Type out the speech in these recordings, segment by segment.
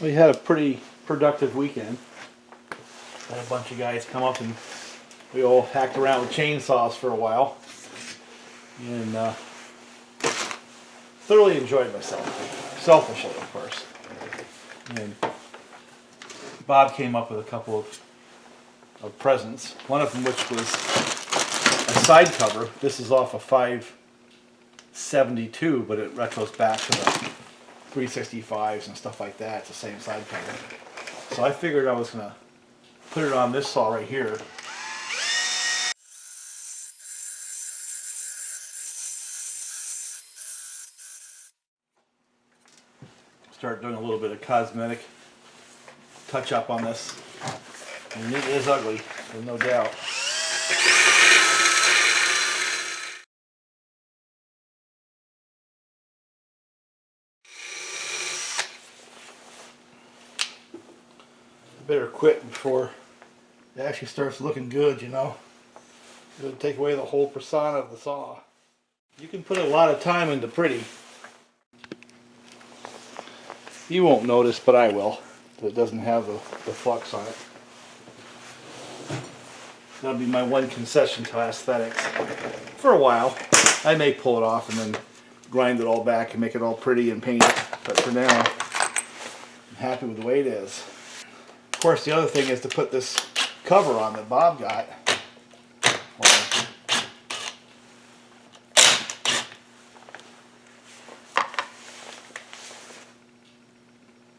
We had a pretty productive weekend. Had a bunch of guys come up and we all hacked around with chainsaws for a while. And thoroughly enjoyed myself. Selfishly, of course. And Bob came up with a couple of presents. One of them which was a side cover. This is off a 572, but it retros back to the 365s and stuff like that. It's the same side cover. So I figured I was going to put it on this saw right here. Start doing a little bit of cosmetic touch up on this. And it is ugly, there's no doubt. Better quit before it actually starts looking good, you know. It'll take away the whole persona of the saw. You can put a lot of time into pretty. You won't notice, but I will. It doesn't have the flux on it. That'll be my one concession to aesthetics. For a while, I may pull it off and then grind it all back and make it all pretty and paint it. But for now, I'm happy with the way it is. Of course, the other thing is to put this cover on that Bob got.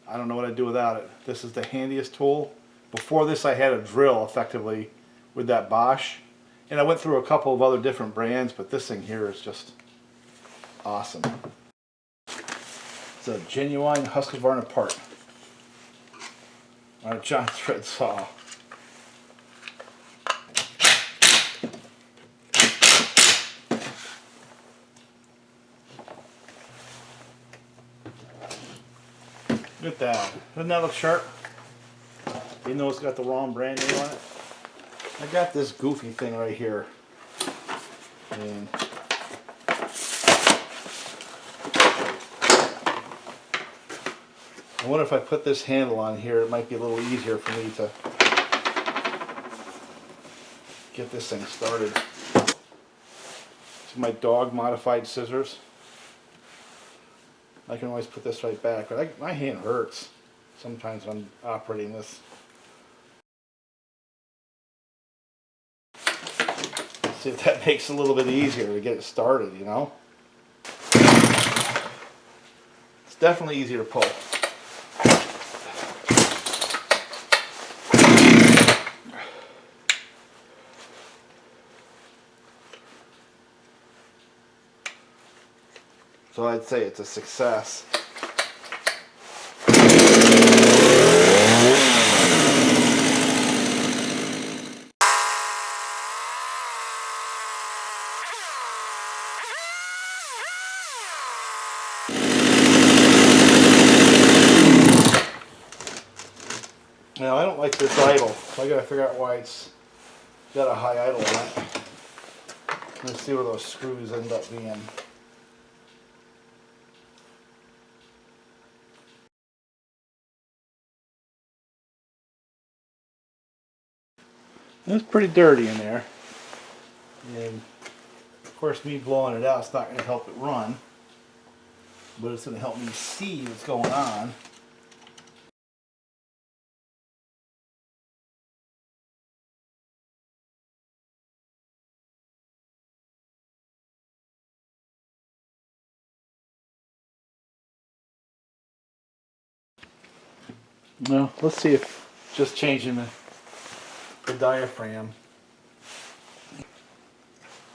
I don't know what I'd do without it. This is the handiest tool. Before this, I had a drill effectively with that Bosch. And I went through a couple of other different brands, but this thing here is just awesome. It's a genuine Husqvarna part. On a Jonsered saw. Look at that. Doesn't that look sharp? Even though it's got the wrong brand name on it. I got this goofy thing right here. And I wonder if I put this handle on here, it might be a little easier for me to get this thing started. It's my dog modified scissors. I can always put this right back, but my hand hurts sometimes when I'm operating this. See if that makes it a little bit easier to get it started, you know? It's definitely easier to pull. So I'd say it's a success. Now I don't like this idle, so I gotta figure out why it's got a high idle on it. Let's see where those screws end up being. It's pretty dirty in there, and of course me blowing it out is not going to help it run, but it's going to help me see what's going on. Well, let's see if just changing the diaphragm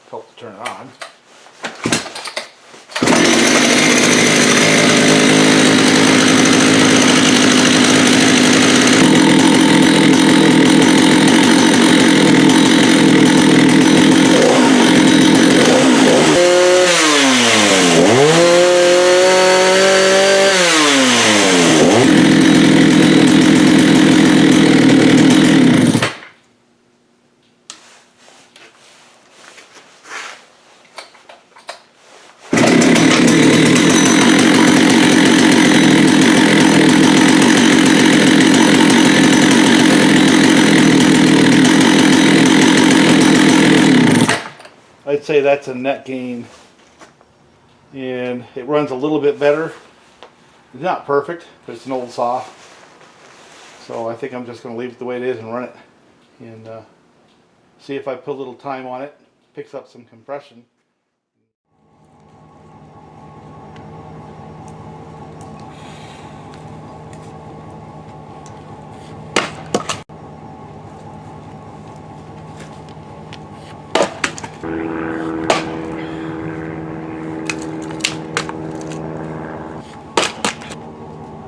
help to turn it on. I'd say that's a net gain. And it runs a little bit better. It's not perfect, but it's an old saw. So I think I'm just going to leave it the way it is and run it. And see if I put a little time on it, picks up some compression.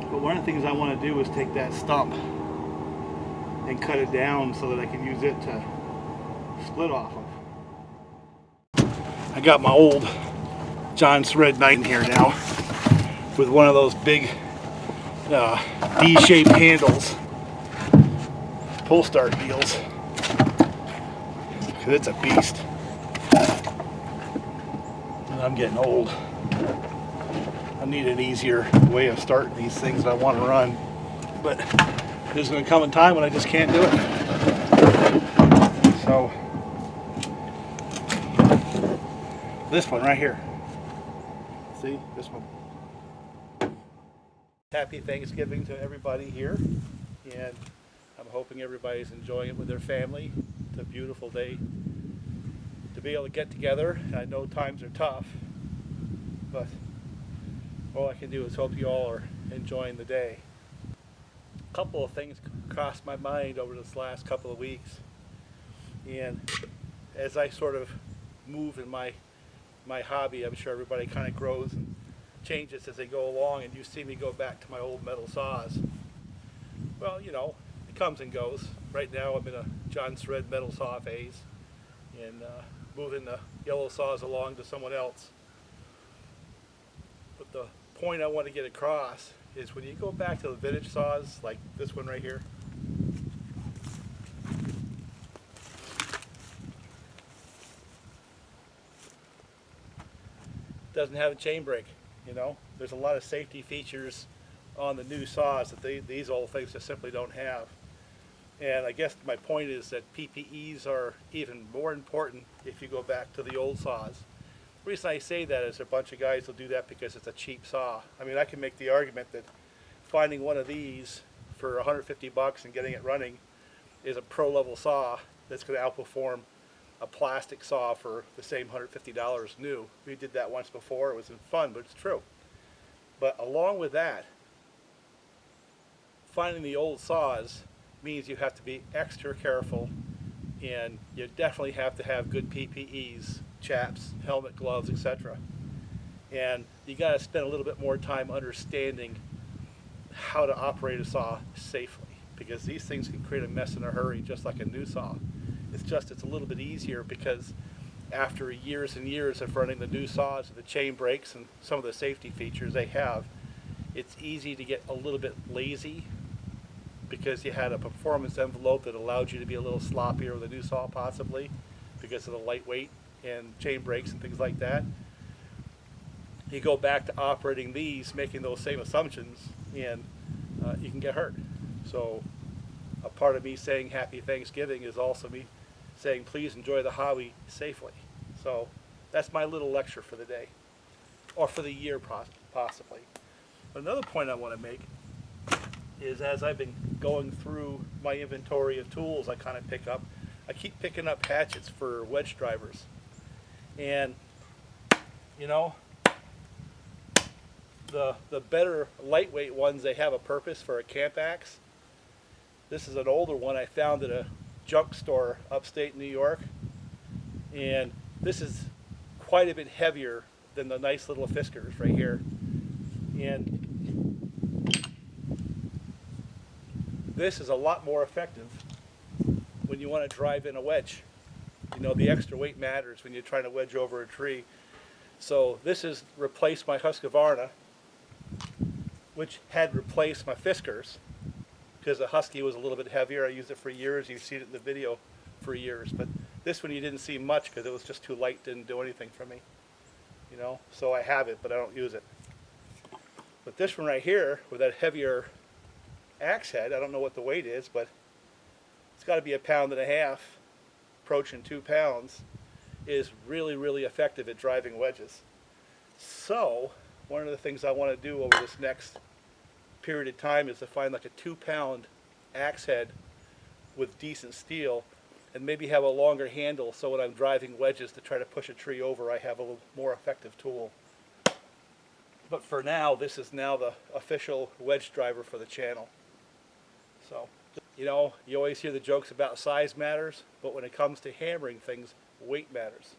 But one of the things I want to do is take that stump and cut it down so that I can use it to split off of. I got my old Jonsered knife in here now with one of those big D-shaped handles, pull start deals, because it's a beast. And I'm getting old. I need an easier way of starting these things that I want to run, but there's going to come a time when I just can't do it. So this one right here, see this one. Happy Thanksgiving to everybody here, and I'm hoping everybody's enjoying it with their family. It's a beautiful day to be able to get together. I know times are tough, but all I can do is hope you all are enjoying the day. A couple of things crossed my mind over this last couple of weeks, and as I sort of move in my hobby, I'm sure everybody kind of grows and changes as they go along, and you see me go back to my old metal saws. Well, you know, it comes and goes. Right now I'm in a Jonsered metal saw phase and moving the yellow saws along to someone else. But the point I want to get across is when you go back to the vintage saws, like this one right here, it doesn't have a chain brake. You know, there's a lot of safety features on the new saws that these old things just simply don't have. And I guess my point is that PPEs are even more important if you go back to the old saws. The reason I say that is a bunch of guys will do that because it's a cheap saw. I mean, I can make the argument that finding one of these for 150 bucks and getting it running is a pro level saw that's going to outperform a plastic saw for the same $150 new. We did that once before. It was fun, but it's true. But along with that, finding the old saws means you have to be extra careful, and you definitely have to have good PPEs, chaps, helmet, gloves, etc. And you got to spend a little bit more time understanding how to operate a saw safely, because these things can create a mess in a hurry, just like a new saw. It's a little bit easier because after years and years of running the new saws and the chain brakes and some of the safety features they have, it's easy to get a little bit lazy because you had a performance envelope that allowed you to be a little sloppier with a new saw possibly because of the lightweight and chain brakes and things like that. You go back to operating these, making those same assumptions, and you can get hurt. So a part of me saying Happy Thanksgiving is also me saying please enjoy the hobby safely. So that's my little lecture for the day, or for the year possibly. But another point I want to make is, as I've been going through my inventory of tools I kind of pick up, I keep picking up hatchets for wedge drivers. And you know, the better lightweight ones, they have a purpose for a camp axe. This is an older one I found at a junk store upstate New York, and this is quite a bit heavier than the nice little Fiskars right here. And this is a lot more effective when you want to drive in a wedge. You know, the extra weight matters when you're trying to wedge over a tree. So this has replaced my Husqvarna, which had replaced my Fiskars, because the Husky was a little bit heavier. I used it for years. You've seen it in the video for years. But this one you didn't see much because it was just too light, didn't do anything for me. You know, so I have it, but I don't use it. But this one right here, with that heavier axe head, I don't know what the weight is, but it's got to be 1.5 pounds, approaching 2 pounds. is really, really effective at driving wedges. So one of the things I want to do over this next period of time is to find like a 2-pound axe head with decent steel, and maybe have a longer handle so when I'm driving wedges to try to push a tree over, I have a little more effective tool. But for now, this is now the official wedge driver for the channel. So, you know, you always hear the jokes about size matters, but when it comes to hammering things, weight matters.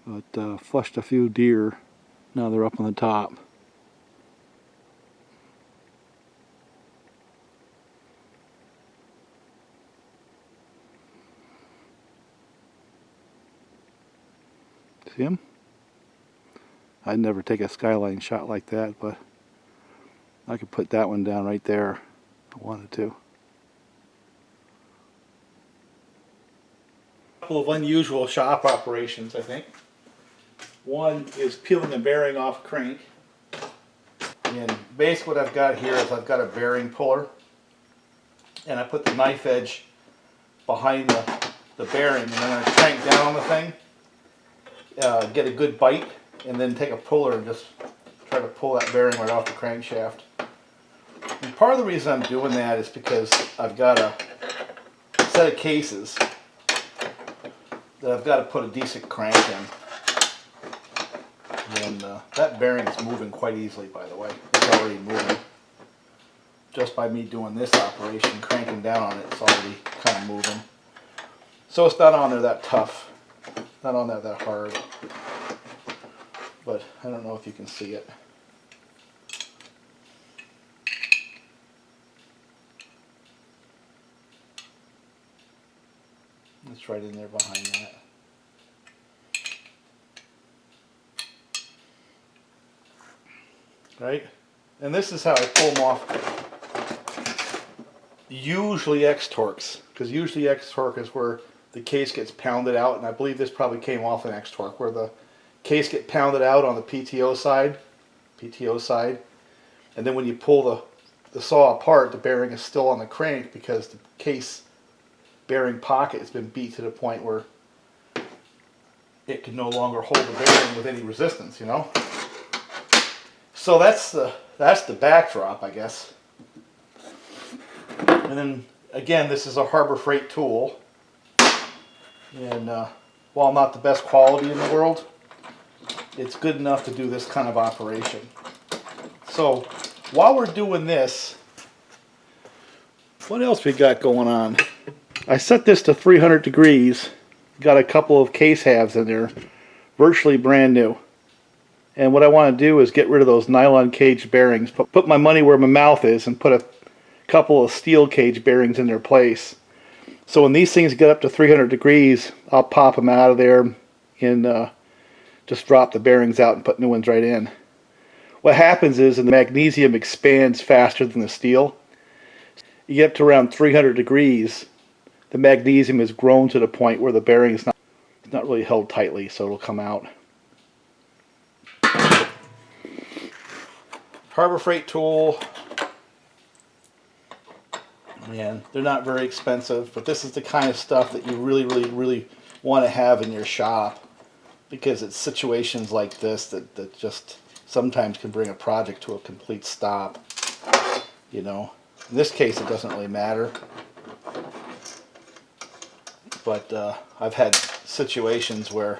But flushed a few deer. Now they're up on the top. See him? I'd never take a skyline shot like that, but I could put that one down right there if I wanted to. A couple of unusual shop operations, I think. One is peeling a bearing off a crank. And basically what I've got here is I've got a bearing puller, and I put the knife edge behind the bearing, and I'm going to crank down on the thing, get a good bite, and then take a puller and just try to pull that bearing right off the crankshaft. And part of the reason I'm doing that is because I've got a set of cases that I've got to put a decent crank in. And that bearing is moving quite easily, by the way. It's already moving. Just by me doing this operation, cranking down on it, it's already kind of moving. So it's not on there that tough. Not on there that hard. But I don't know if you can see it. It's right in there behind that. Right? And this is how I pull them off. Usually X-Torques, because usually X-Torque is where the case gets pounded out, and I believe this probably came off an X-Torque, where the case gets pounded out on the PTO side, and then when you pull the saw apart, the bearing is still on the crank because the case bearing pocket has been beat to the point where it can no longer hold the bearing with any resistance, you know. So that's the backdrop, I guess. And then again, this is a Harbor Freight tool, and while not the best quality in the world, it's good enough to do this kind of operation. So while we're doing this, what else we got going on? I set this to 300 degrees. Got a couple of case halves in there virtually brand new. And what I want to do is get rid of those nylon cage bearings, put my money where my mouth is, and put a couple of steel cage bearings in their place. So when these things get up to 300 degrees, I'll pop them out of there and just drop the bearings out and put new ones right in. What happens is, the magnesium expands faster than the steel. You get up to around 300 degrees, the magnesium has grown to the point where the bearing is not really held tightly, so it'll come out. Harbor Freight tool. Man, they're not very expensive, but this is the kind of stuff that you really want to have in your shop, because it's situations like this that just sometimes can bring a project to a complete stop. You know, in this case it doesn't really matter, but I've had situations where,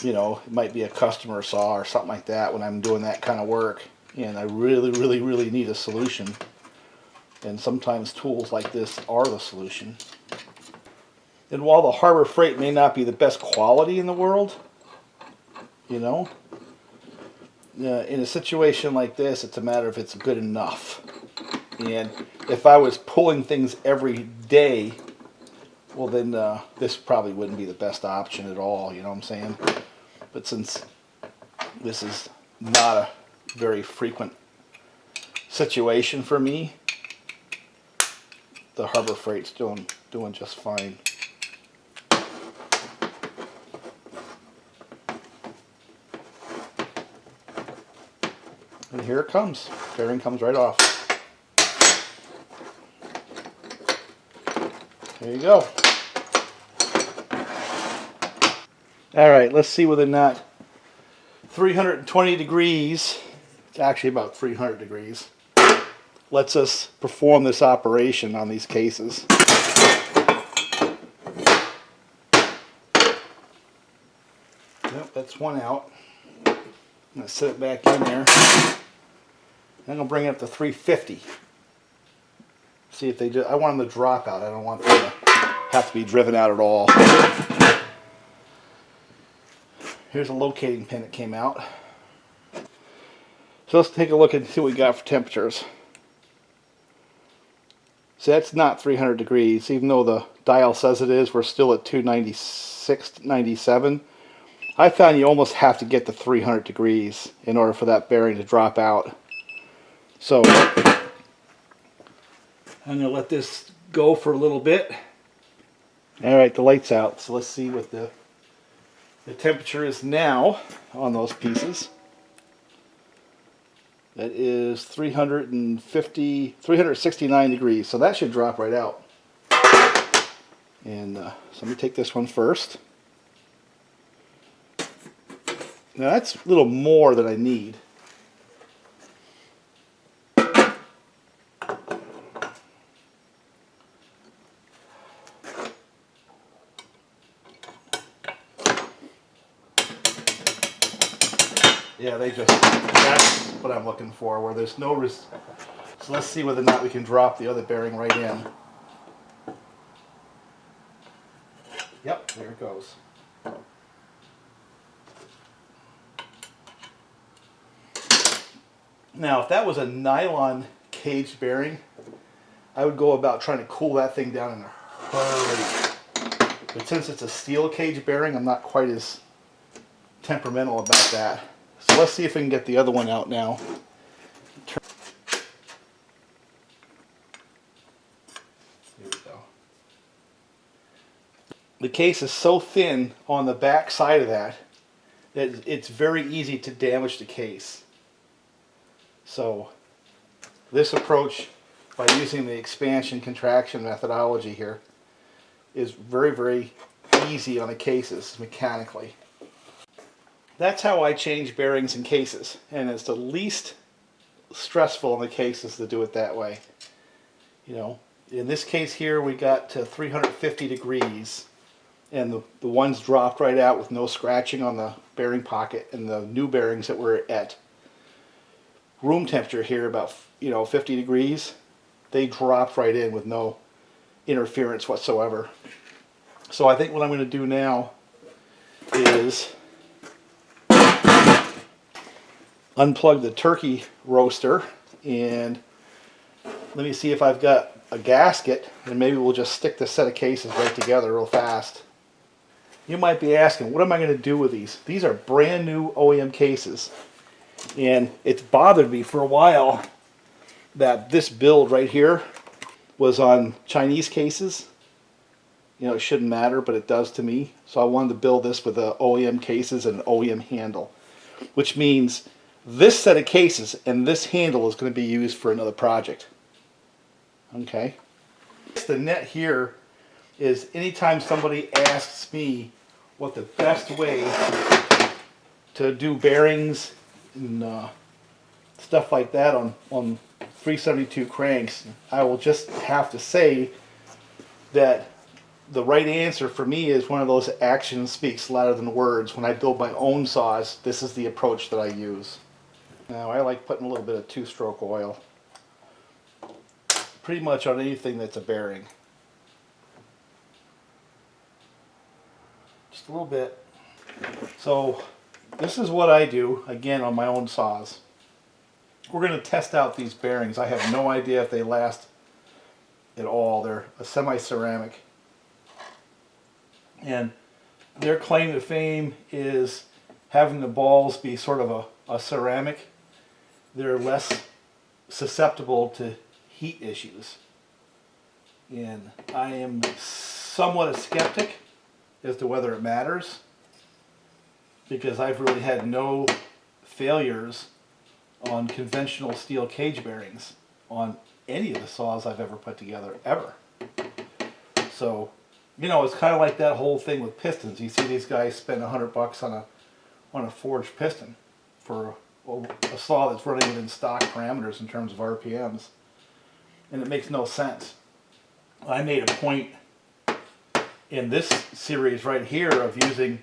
you know, it might be a customer saw or something like that when I'm doing that kind of work, and I really need a solution. And sometimes tools like this are the solution. And while the Harbor Freight may not be the best quality in the world, you know, in a situation like this, it's a matter of it's good enough. And if I was pulling things every day, well then this probably wouldn't be the best option at all, you know what I'm saying? But since this is not a very frequent situation for me, the Harbor Freight's doing just fine. And here it comes. Bearing comes right off. There you go. Alright, let's see whether or not 320 degrees, it's actually about 300 degrees, lets us perform this operation on these cases. Yep, that's one out. I'm going to set it back in there. I'm going to bring it up to 350. See if they I want them to drop out. I don't want them to have to be driven out at all. Here's a locating pin that came out. So let's take a look and see what we got for temperatures. So that's not 300 degrees, even though the dial says it is. We're still at 296, 97. I found you almost have to get to 300 degrees in order for that bearing to drop out. So I'm going to let this go for a little bit. Alright, the light's out, so let's see what the temperature is now on those pieces. That is 369 degrees, so that should drop right out. And so let me take this one first. Now that's a little more than I need. Yeah, that's what I'm looking for, where there's no so let's see whether or not we can drop the other bearing right in. Yep, there it goes. Now, if that was a nylon cage bearing, I would go about trying to cool that thing down in a hurry. But since it's a steel cage bearing, I'm not quite as temperamental about that. So let's see if we can get the other one out now. Here we go. The case is so thin on the back side of that it's very easy to damage the case. So this approach, by using the expansion contraction methodology here, is very easy on the cases mechanically. That's how I change bearings in cases, and it's the least stressful in the cases to do it that way. You know, in this case here we got to 350 degrees, and the ones dropped right out with no scratching on the bearing pocket, and the new bearings that were at room temperature here, about 50 degrees, they dropped right in with no interference whatsoever. So I think what I'm going to do now is unplug the turkey roaster, and let me see if I've got a gasket, and maybe we'll just stick this set of cases right together real fast. You might be asking, what am I going to do with these? These are brand new OEM cases, and it's bothered me for a while that this build right here was on Chinese cases. You know, it shouldn't matter, but it does to me. So I wanted to build this with the OEM cases and an OEM handle, which means this set of cases and this handle is going to be used for another project. Okay. The net here is anytime somebody asks me what the best way to do bearings and stuff like that on 372 cranks, I will just have to say that the right answer for me is one of those actions speaks louder than words. When I build my own saws, this is the approach that I use. Now I like putting a little bit of two-stroke oil pretty much on anything that's a bearing. Just a little bit. So this is what I do, again, on my own saws. We're going to test out these bearings. I have no idea if they last at all. They're a semi-ceramic. And their claim to fame is having the balls be sort of a ceramic. They're less susceptible to heat issues. And I am somewhat a skeptic as to whether it matters, because I've really had no failures on conventional steel cage bearings on any of the saws I've ever put together, ever. So, you know, it's kind of like that whole thing with pistons. You see these guys spend $100 on a forged piston for a saw that's running within stock parameters in terms of RPMs, and it makes no sense. I made a point in this series right here of using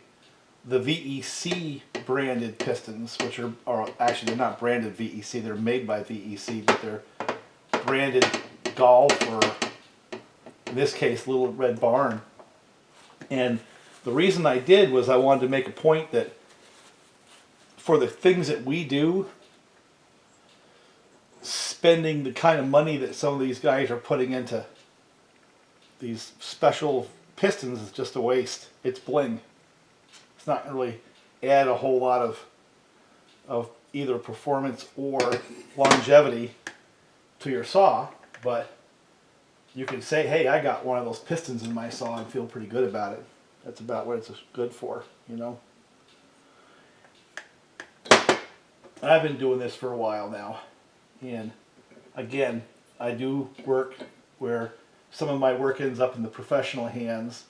the VEC branded pistons, which are actually, they're not branded VEC, they're made by VEC, but they're branded Golf, or in this case Little Red Barn. And the reason I did was I wanted to make a point that for the things that we do, spending the kind of money that some of these guys are putting into these special pistons is just a waste. It's bling. It's not really add a whole lot of either performance or longevity to your saw, but you can say, hey, I got one of those pistons in my saw and feel pretty good about it. That's about what it's good for, you know. And I've been doing this for a while now, and again, I do work where some of my work ends up in the professional hands,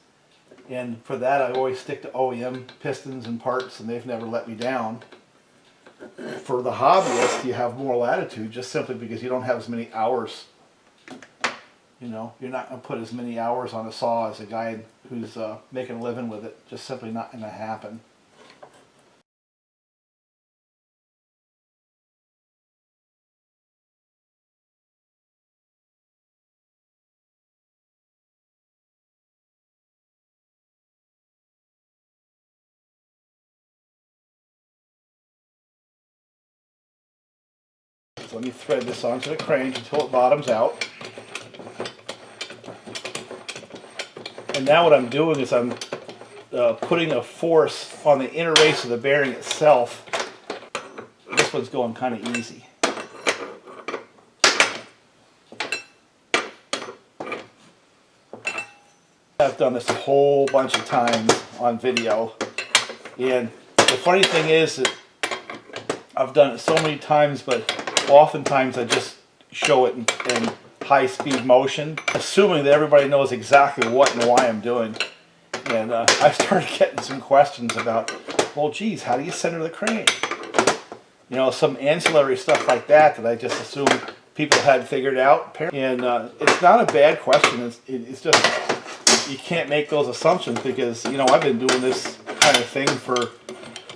and for that I always stick to OEM pistons and parts, and they've never let me down. For the hobbyist, you have more latitude just simply because you don't have as many hours. You know, you're not going to put as many hours on a saw as a guy who's making a living with it. Just simply not going to happen. So let me thread this onto the crank until it bottoms out. And now what I'm doing is I'm putting a force on the inner race of the bearing itself. This one's going kind of easy. I've done this a whole bunch of times on video, and the funny thing is that I've done it so many times, but oftentimes I just show it in high-speed motion, assuming that everybody knows exactly what and why I'm doing. And I started getting some questions about, well, geez, how do you center the crank? You know, some ancillary stuff like that that I just assumed people had figured out. And it's not a bad question. It's just, you can't make those assumptions because, you know, I've been doing this kind of thing for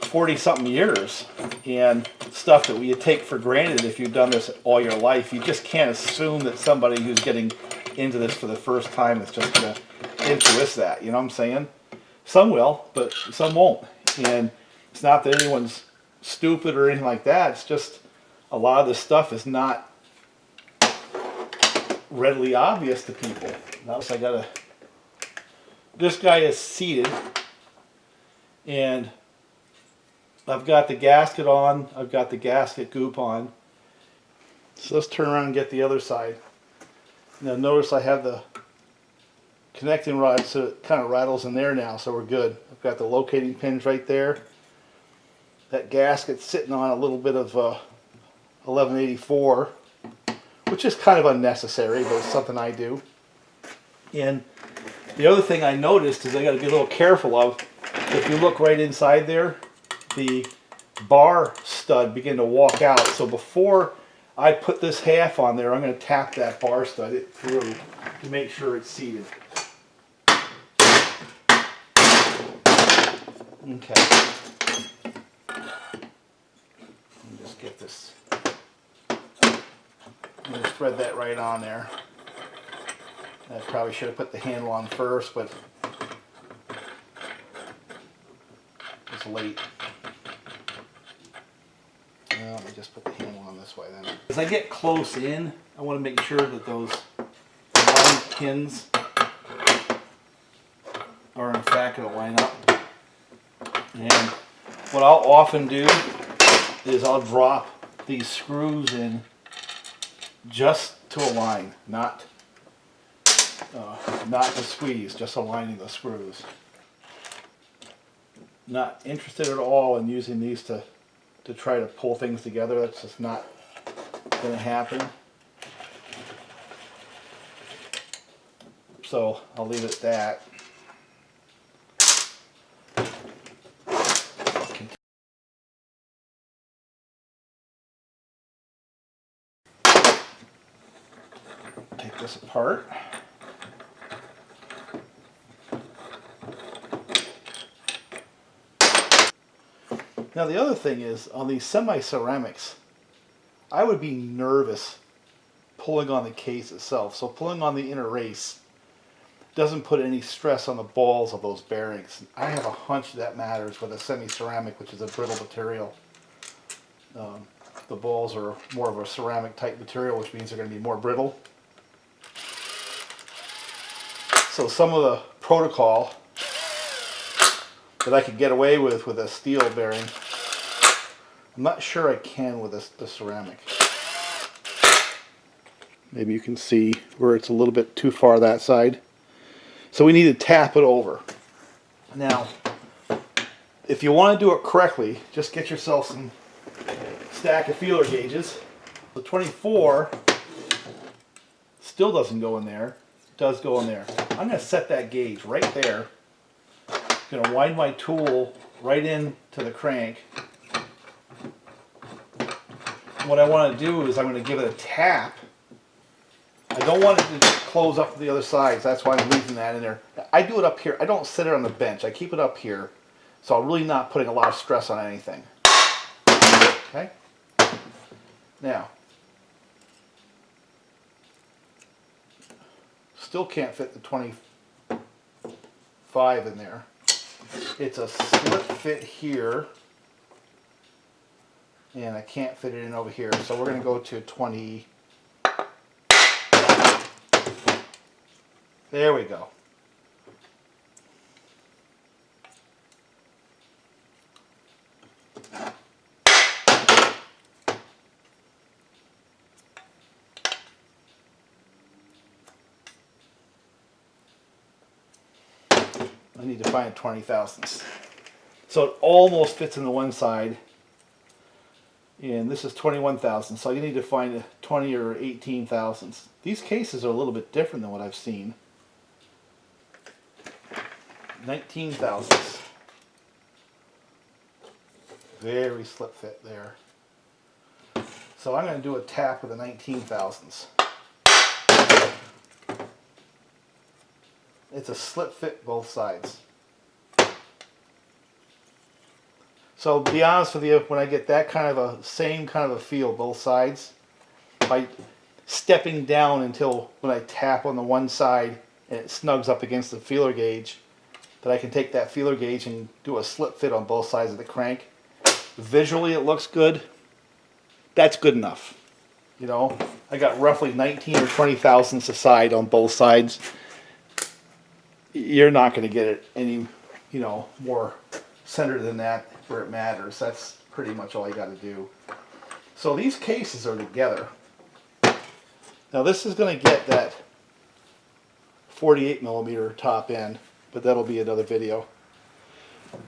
40-something years, and stuff that you take for granted if you've done this all your life. You just can't assume that somebody who's getting into this for the first time is just going to intuit that, you know what I'm saying? Some will, but some won't. And it's not that anyone's stupid or anything like that. It's just a lot of this stuff is not readily obvious to people. Now I gotta. This guy is seated, and I've got the gasket on. I've got the gasket goop on. So let's turn around and get the other side. Now notice I have the connecting rod, so it kind of rattles in there now, so we're good. I've got the locating pins right there. That gasket's sitting on a little bit of 1184, which is kind of unnecessary, but it's something I do. And the other thing I noticed is I got to be a little careful of, if you look right inside there, the bar stud began to walk out. So before I put this half on there, I'm going to tap that bar stud through to make sure it's seated. Okay. Let me just get this. I'm going to thread that right on there. I probably should have put the handle on first, but it's late. Well, let me just put the handle on this way then. As I get close in, I want to make sure that those line pins are in fact going to line up. And what I'll often do is I'll drop these screws in just to align, not to squeeze, just aligning the screws. Not interested at all in using these to try to pull things together. That's just not going to happen. So I'll leave it at that. Take this apart. Now the other thing is, on these semi-ceramics, I would be nervous pulling on the case itself. So pulling on the inner race doesn't put any stress on the balls of those bearings. I have a hunch that matters with a semi-ceramic, which is a brittle material. The balls are more of a ceramic type material, which means they're going to be more brittle. So some of the protocol that I could get away with a steel bearing, I'm not sure I can with the ceramic. Maybe you can see where it's a little bit too far that side. So we need to tap it over. Now, if you want to do it correctly, just get yourself some stack of feeler gauges. The 24 still doesn't go in there. It does go in there. I'm going to set that gauge right there. I'm going to wind my tool right into the crank. What I want to do is I'm going to give it a tap. I don't want it to close up to the other sides. That's why I'm leaving that in there. I do it up here. I don't sit it on the bench. I keep it up here. So I'm really not putting a lot of stress on anything. Okay? Now, still can't fit the 25 in there. It's a slip fit here, and I can't fit it in over here. So we're going to go to 20. There we go. I need to find 20 thousandths. So it almost fits in the one side. And this is 21 thousandths. So you need to find a 20 or 18 thousandths. These cases are a little bit different than what I've seen. 19 thousandths. Very slip fit there. So I'm going to do a tap with a 19 thousandths. It's a slip fit both sides. So to be honest with you, when I get that kind of a same kind of a feel both sides, by stepping down until when I tap on the one side and it snugs up against the feeler gauge, that I can take that feeler gauge and do a slip fit on both sides of the crank. Visually it looks good. That's good enough. You know, I got roughly 19 or 20 thousandths a side on both sides. You're not going to get it any, you know, more centered than that where it matters. That's pretty much all I got to do. So these cases are together. Now this is going to get that 48 millimeter top end, but that'll be another video.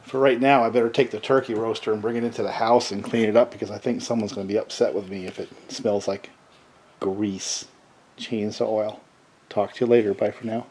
For right now, I better take the turkey roaster and bring it into the house and clean it up, because I think someone's going to be upset with me if it smells like grease, chainsaw oil. Talk to you later. Bye for now.